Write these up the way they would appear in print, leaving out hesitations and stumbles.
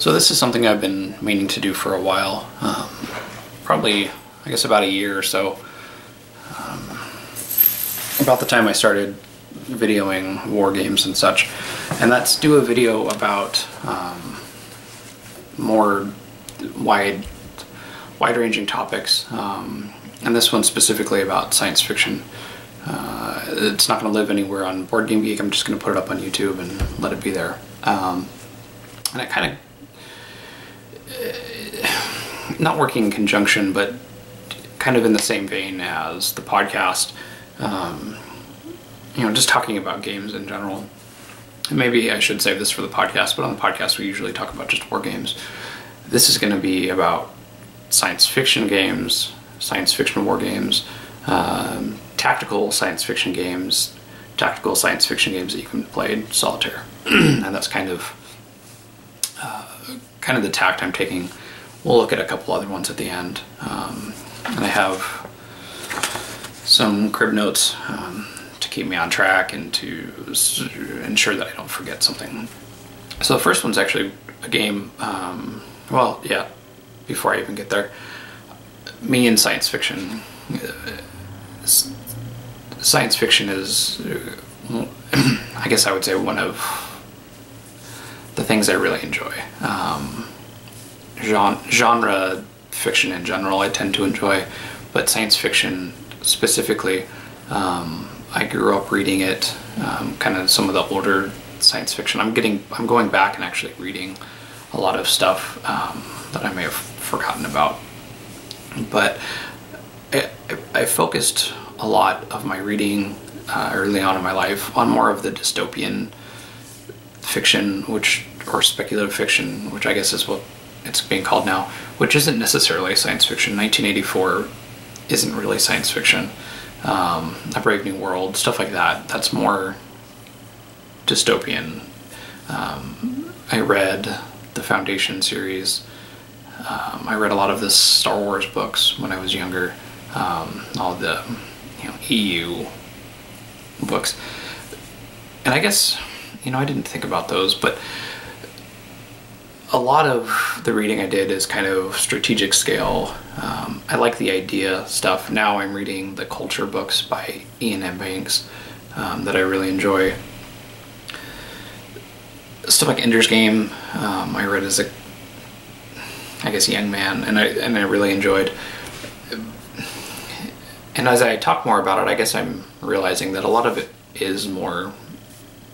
So this is something I've been meaning to do for a while, probably I guess about a year or so. About the time I started videoing war games and such, and that's do a video about more wide-ranging topics, and this one specifically about science fiction. It's not going to live anywhere on Board Game Geek. I'm just going to put it up on YouTube and let it be there. And it kind of not working in conjunction, but kind of in the same vein as the podcast. Just talking about games in general. And maybe I should save this for the podcast, but on the podcast we usually talk about just war games. This is going to be about science fiction games, science fiction war games, tactical science fiction games that you can play in solitaire. And that's kind of the tact I'm taking. We'll look at a couple other ones at the end. And I have some crib notes to keep me on track and to ensure that I don't forget something. So the first one's actually a game, before I even get there, me and science fiction. Science fiction is, I guess I would say, one of the things I really enjoy. Genre fiction in general I tend to enjoy, but science fiction specifically, I grew up reading it, kind of some of the older science fiction. I'm going back and actually reading a lot of stuff that I may have forgotten about. But I focused a lot of my reading early on in my life on more of the dystopian fiction, or speculative fiction, which I guess is what it's being called now, which isn't necessarily science fiction. 1984 isn't really science fiction. A Brave New World, stuff like that, that's more dystopian. I read the Foundation series. I read a lot of the Star Wars books when I was younger, all the EU books. And I guess, I didn't think about those, but a lot of the reading I did is kind of strategic scale. I like the idea stuff. Now I'm reading the culture books by Ian M. Banks that I really enjoy. Stuff like Ender's Game, I read as a young man, and I really enjoyed. And as I talk more about it, I guess I'm realizing that a lot of it is more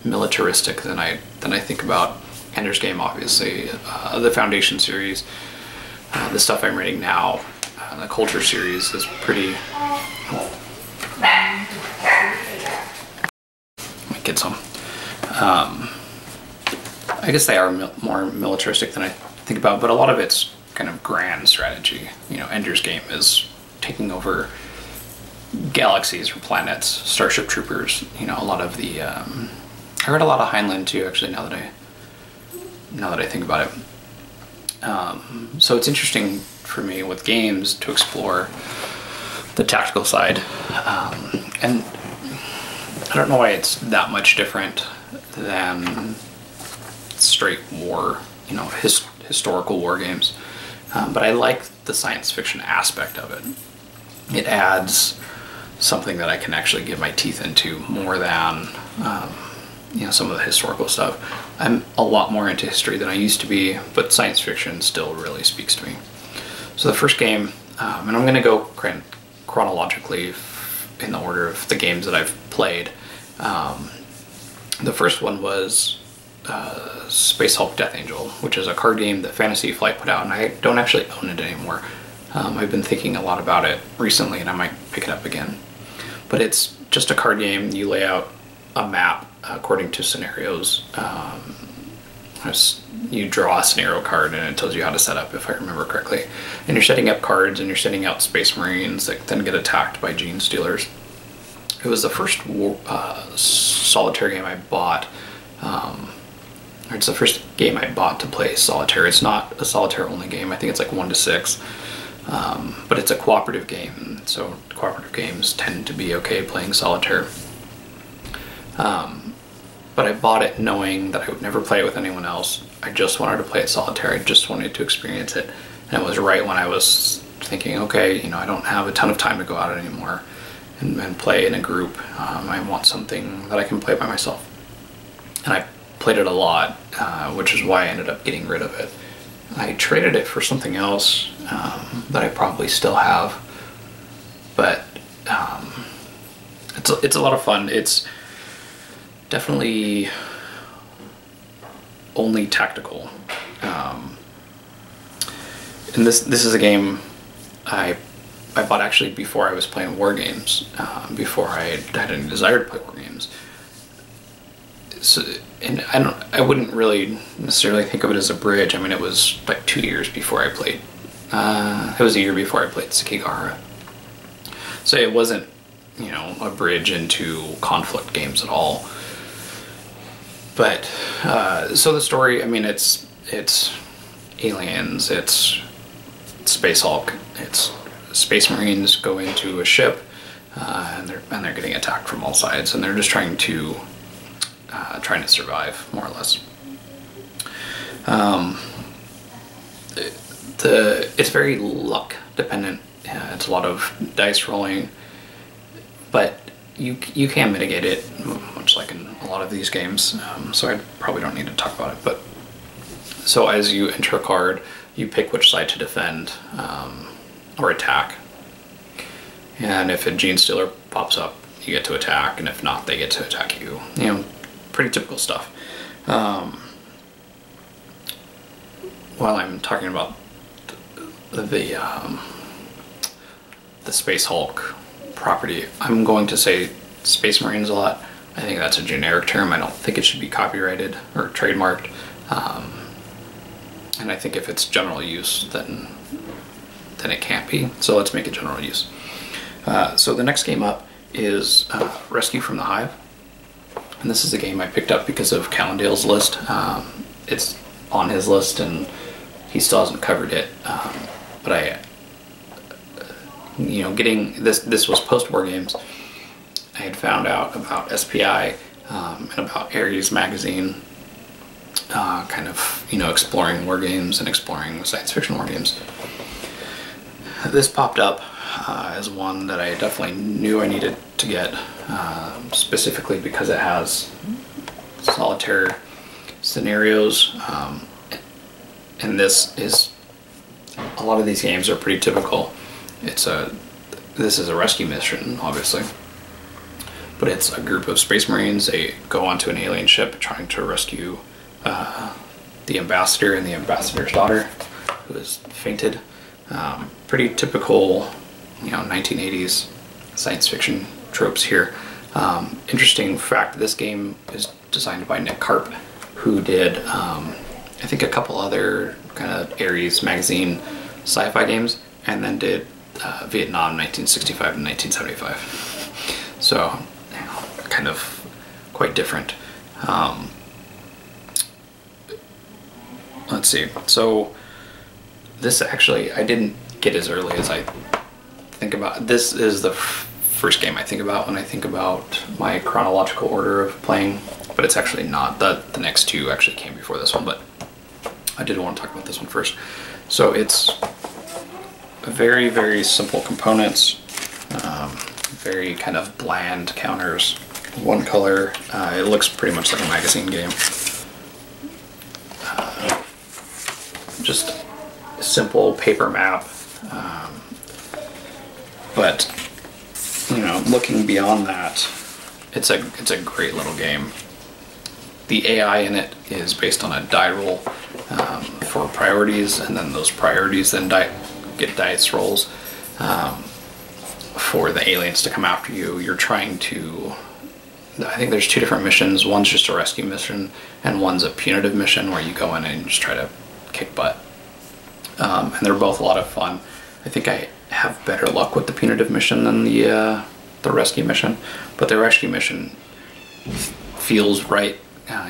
militaristic than I think about. Ender's Game, obviously, the Foundation series, the stuff I'm reading now, the Culture series is pretty. My kids home. I guess they are more militaristic than I think about, but a lot of it's kind of grand strategy. Ender's Game is taking over galaxies or planets, Starship Troopers. A lot of the. I read a lot of Heinlein too, actually. Now that I think about it, so it's interesting for me with games to explore the tactical side, and I don't know why it's that much different than straight war, historical war games. But I like the science fiction aspect of it. It adds something that I can actually get my teeth into more than, some of the historical stuff. I'm a lot more into history than I used to be, but science fiction still really speaks to me. So the first game, and I'm going to go chronologically in the order of the games that I've played. The first one was Space Hulk Death Angel, which is a card game that Fantasy Flight put out, and I don't actually own it anymore. I've been thinking a lot about it recently, and I might pick it up again. But it's just a card game. You lay out a map according to scenarios. You draw a scenario card, and it tells you how to set up, if I remember correctly. And you're setting up cards, and you're setting out Space Marines that then get attacked by Gene Stealers. It was the first solitaire game I bought. It's the first game I bought to play solitaire. It's not a solitaire only game. I think it's like 1 to 6. But it's a cooperative game, so cooperative games tend to be okay playing solitaire. but I bought it knowing that I would never play it with anyone else. I just wanted to play it solitaire. I just wanted to experience it. And it was right when I was thinking, okay, you know, I don't have a ton of time to go out anymore and play in a group. I want something that I can play by myself. And I played it a lot, which is why I ended up getting rid of it. I traded it for something else that I probably still have, but it's a lot of fun. It's definitely only tactical, and this is a game I bought actually before I was playing war games, before I had any desire to play war games. So, and I wouldn't really necessarily think of it as a bridge. I mean, it was like 2 years before I played. It was a year before I played Sekigahara. So it wasn't, you know, a bridge into conflict games at all. But so the story, I mean, it's aliens, it's Space Hulk, it's Space Marines go into a ship, and they're getting attacked from all sides, and they're just trying to survive, more or less. It's very luck dependent. It's a lot of dice rolling, but you can mitigate it, much like in a lot of these games. So I probably don't need to talk about it. But so as you enter a card, you pick which side to defend or attack. And if a Gene Stealer pops up, you get to attack, and if not, they get to attack you. You know, pretty typical stuff. While I'm talking about the Space Hulk property, I'm going to say Space Marines a lot. I think that's a generic term. I don't think it should be copyrighted or trademarked. And I think if it's general use, then it can't be. So let's make it general use. So the next game up is Rescue from the Hive. And this is a game I picked up because of Callendale's list. It's on his list and he still hasn't covered it. But I, you know, getting this was post-war games. I had found out about SPI and about Ares magazine, kind of, you know, exploring war games and exploring science fiction war games. This popped up as one that I definitely knew I needed to get, specifically because it has solitaire scenarios, and this is, a lot of these games are pretty typical. This is a rescue mission, obviously, but it's a group of Space Marines. They go onto an alien ship trying to rescue the ambassador and the ambassador's daughter, who has fainted. Pretty typical, you know, 1980s science fiction tropes here. Interesting fact, this game is designed by Nick Karp, who did, I think, a couple other kind of Ares magazine sci-fi games, and then did Vietnam 1965 and 1975. So, you know, kind of quite different. Let's see. So this actually, I didn't get as early as I think about. This is the first game I think about when I think about my chronological order of playing, but it's actually not. The next two actually came before this one, but I did want to talk about this one first. So it's very, very simple components, very kind of bland counters, one color. It looks pretty much like a magazine game. Just a simple paper map, but you know, looking beyond that, it's a great little game. The AI in it is based on a die roll for priorities, and then those priorities then get dice rolls for the aliens to come after you. You're trying to, I think there's two different missions. One's just a rescue mission, and one's a punitive mission where you go in and just try to kick butt. And they're both a lot of fun. I think I have better luck with the punitive mission than the rescue mission, but the rescue mission feels right.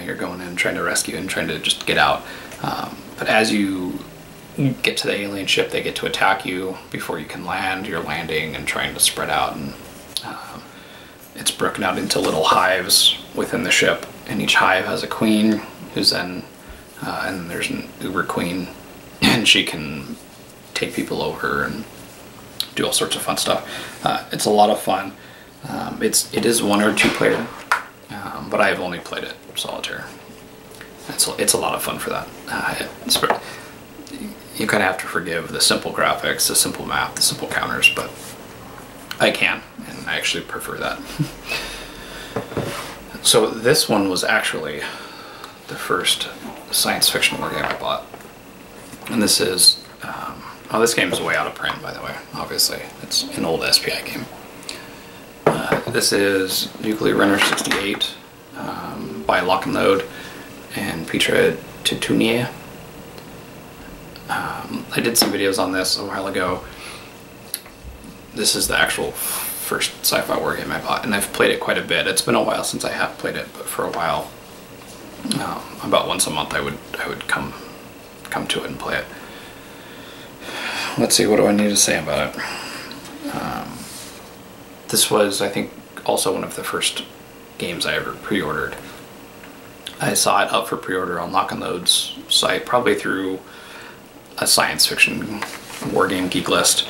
You're going in trying to rescue and trying to just get out. But as you get to the alien ship, they get to attack you before you can land. You're landing and trying to spread out, and it's broken out into little hives within the ship, and each hive has a queen who's then, and there's an uber queen, and she can take people over and do all sorts of fun stuff. It's a lot of fun. It is 1 or 2 player, but I have only played it solitaire. It's a lot of fun for that. You kind of have to forgive the simple graphics, the simple map, the simple counters, but I can, and I actually prefer that. So this one was actually the first science fiction war game I bought, and this is this game is way out of print, by the way. Obviously, it's an old SPI game. This is Nuclear Runner 68 by Lock and Load and Petra Titunia. I did some videos on this a while ago. This is the actual first sci-fi war game I bought, and I've played it quite a bit. It's been a while since I have played it, but for a while, about once a month, I would come to it and play it. Let's see, what do I need to say about it? This was, I think, also one of the first games I ever pre-ordered. I saw it up for pre-order on Lock and Load's site, probably through a science fiction war game geek list,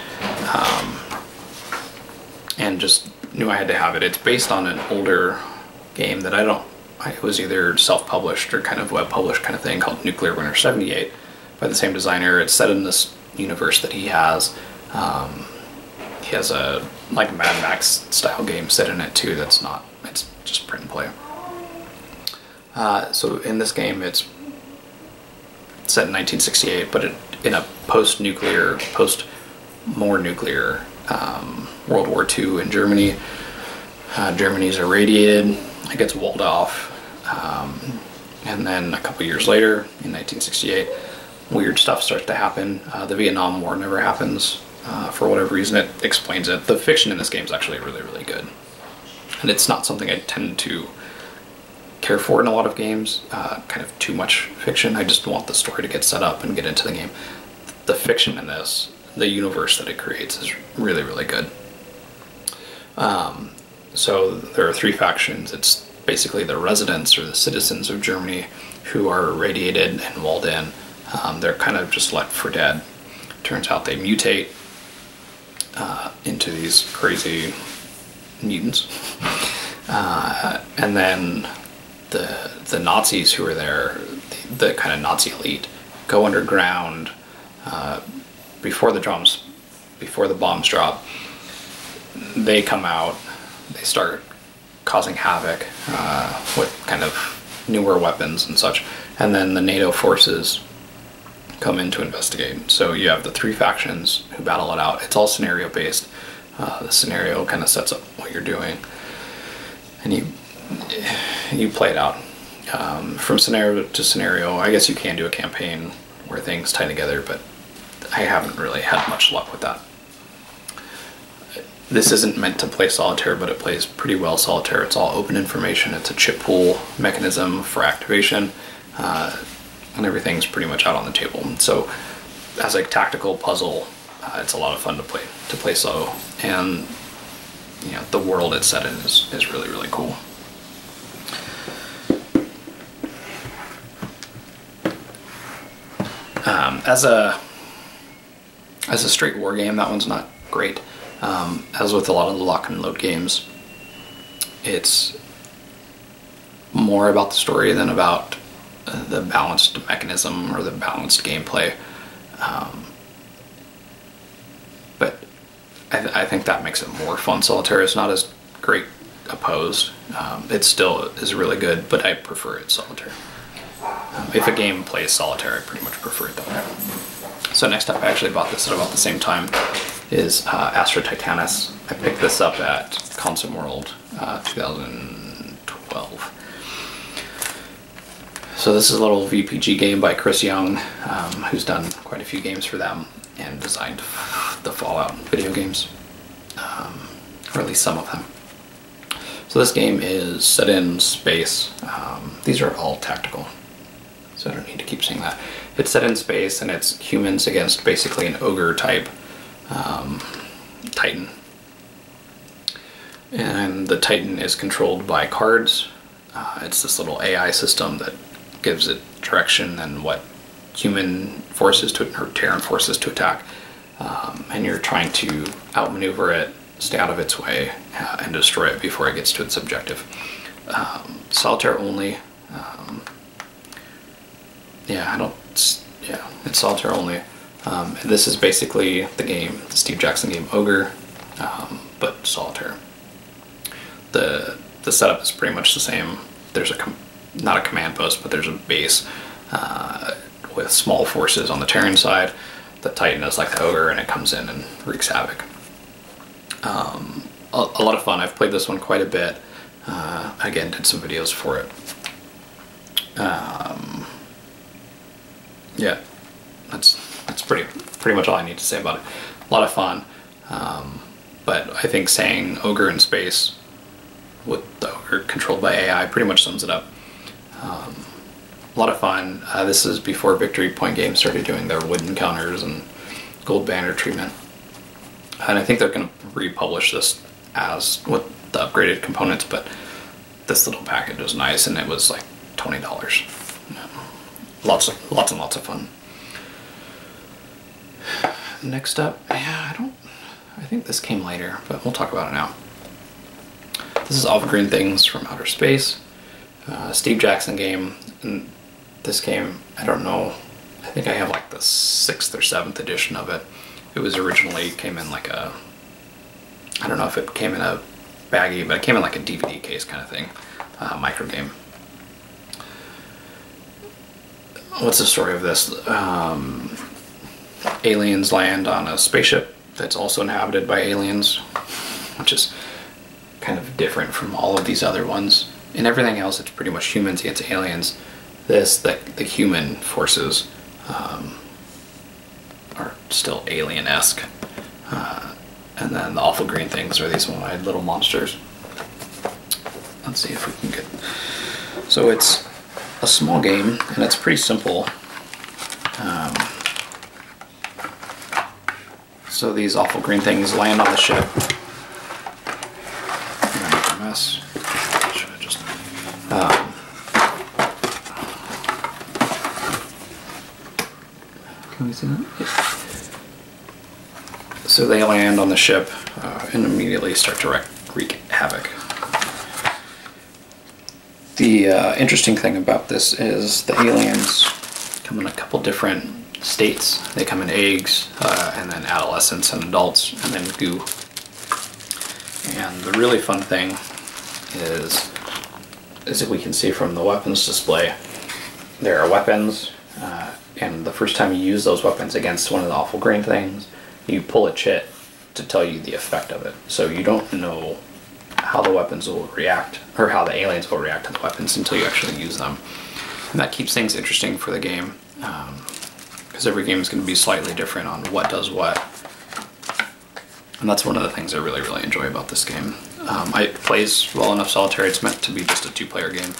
and just knew I had to have it. It's based on an older game that it was either self-published or kind of web-published kind of thing called Nuclear Winter 78 by the same designer. It's set in this universe that he has. He has a like Mad Max style game set in it too. It's just print and play. So in this game, it's set in 1968, but in a post-nuclear, more nuclear World War II in Germany. Germany's irradiated, it gets walled off, and then a couple years later, in 1968, weird stuff starts to happen. The Vietnam War never happens. For whatever reason, it explains it. The fiction in this game is actually really, really good. And it's not something I tend to care for in a lot of games, kind of too much fiction. I just want the story to get set up and get into the game. The fiction in this, the universe that it creates, is really, really good. So there are 3 factions. It's basically the residents or the citizens of Germany who are irradiated and walled in. They're kind of just left for dead. Turns out they mutate into these crazy mutants. And then the Nazis who are there, the kind of Nazi elite, go underground before the bombs drop. They come out, they start causing havoc with kind of newer weapons and such, and then the NATO forces come in to investigate. So you have the 3 factions who battle it out. It's all scenario based. The scenario kind of sets up what you're doing, and you play it out from scenario to scenario. I guess you can do a campaign where things tie together, but I haven't really had much luck with that. This isn't meant to play solitaire, but it plays pretty well solitaire. It's all open information. It's a chip pool mechanism for activation, and everything's pretty much out on the table. So as a tactical puzzle, it's a lot of fun to play solo, and the world it's set in is really, really cool. As a straight war game, that one's not great. As with a lot of the Lock and Load games, it's more about the story than about the balanced mechanism or the balanced gameplay. But I think that makes it more fun. Solitaire is not as great opposed. It still is really good, but I prefer it solitaire. If a game plays solitaire, I pretty much prefer it that way. So next up, I actually bought this at about the same time, is Astra Titanus. I picked this up at Consum World 2012. So this is a little VPG game by Chris Young, who's done quite a few games for them and designed the Fallout video games, or at least some of them. So this game is set in space. These are all tactical, so I don't need to keep saying that. It's set in space, and it's humans against basically an ogre type Titan. And the Titan is controlled by cards. It's this little AI system that gives it direction and what human forces or Terran forces to attack, and you're trying to outmaneuver it, stay out of its way, and destroy it before it gets to its objective. Solitaire only. It's solitaire only. This is basically the Steve Jackson game Ogre, but solitaire. The setup is pretty much the same. There's not a command post, but there's a base with small forces on the Terran side. The Titan is like the Ogre, and it comes in and wreaks havoc. A lot of fun. I've played this one quite a bit. Again, did some videos for it. Yeah, that's pretty much all I need to say about it. A lot of fun, but I think saying Ogre in space with the Ogre controlled by AI pretty much sums it up. A lot of fun. This is before Victory Point Games started doing their wood encounters and gold banner treatment. And I think they're going to republish this as with the upgraded components, but this little package was nice, and it was like $20. Yeah. Lots and lots of fun. Next up, I think this came later, but we'll talk about it now. This is All the Green Things from Outer Space. Steve Jackson game. And this game, I don't know, I think I have like the 6th or 7th edition of it. It was originally came in like a, I don't know if it came in a baggie, but it came in like a DVD case kind of thing, micro game. What's the story of this? Aliens land on a spaceship that's also inhabited by aliens, which is kind of different from all of these other ones. In everything else, it's pretty much humans against aliens. The human forces are still alien-esque. And then the awful green things are these one-eyed little monsters. Let's see if we can get... So it's a small game, and it's pretty simple. So these awful green things land on the ship. I'm gonna make a mess. Should I just... Can we see that? Yeah. So they land on the ship and immediately start to wreak havoc. The interesting thing about this is the aliens come in a couple different states. They come in eggs, and then adolescents and adults, and then goo. And the really fun thing is that we can see from the weapons display, there are weapons, and the first time you use those weapons against one of the awful green things, you pull a chit to tell you the effect of it. So you don't know how the weapons will react, or how the aliens will react to the weapons until you actually use them. And that keeps things interesting for the game, because every game is going to be slightly different on what does what. And that's one of the things I really, really enjoy about this game. It plays well enough solitaire. It's meant to be just a 2-player game.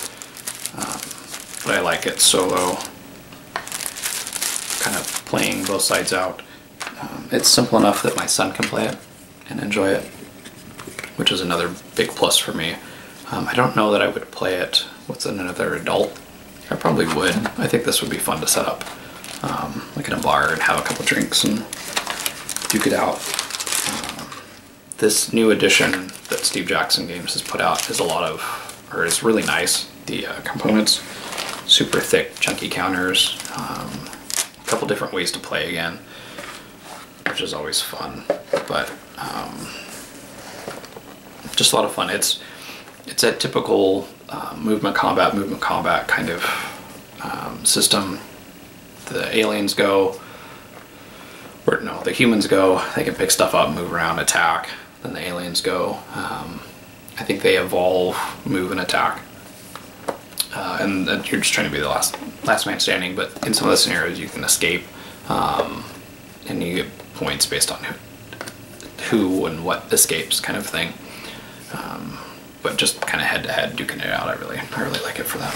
But I like it solo, kind of playing both sides out. It's simple enough that my son can play it and enjoy it, which is another big plus for me. I don't know that I would play it with another adult. I probably would. I think this would be fun to set up, like in a bar and have a couple drinks and duke it out. This new edition that Steve Jackson Games has put out is is really nice. The components, super thick, chunky counters, a couple different ways to play again, which is always fun. But just a lot of fun. It's a typical movement combat kind of system. The aliens go, or no, the humans go. They can pick stuff up, move around, attack. Then the aliens go. I think they evolve, move, and attack. And you're just trying to be the last man standing. But in some of the scenarios, you can escape, and you get points based on who and what escapes, kind of thing. But just kind of head to head duking it out. I really like it for that.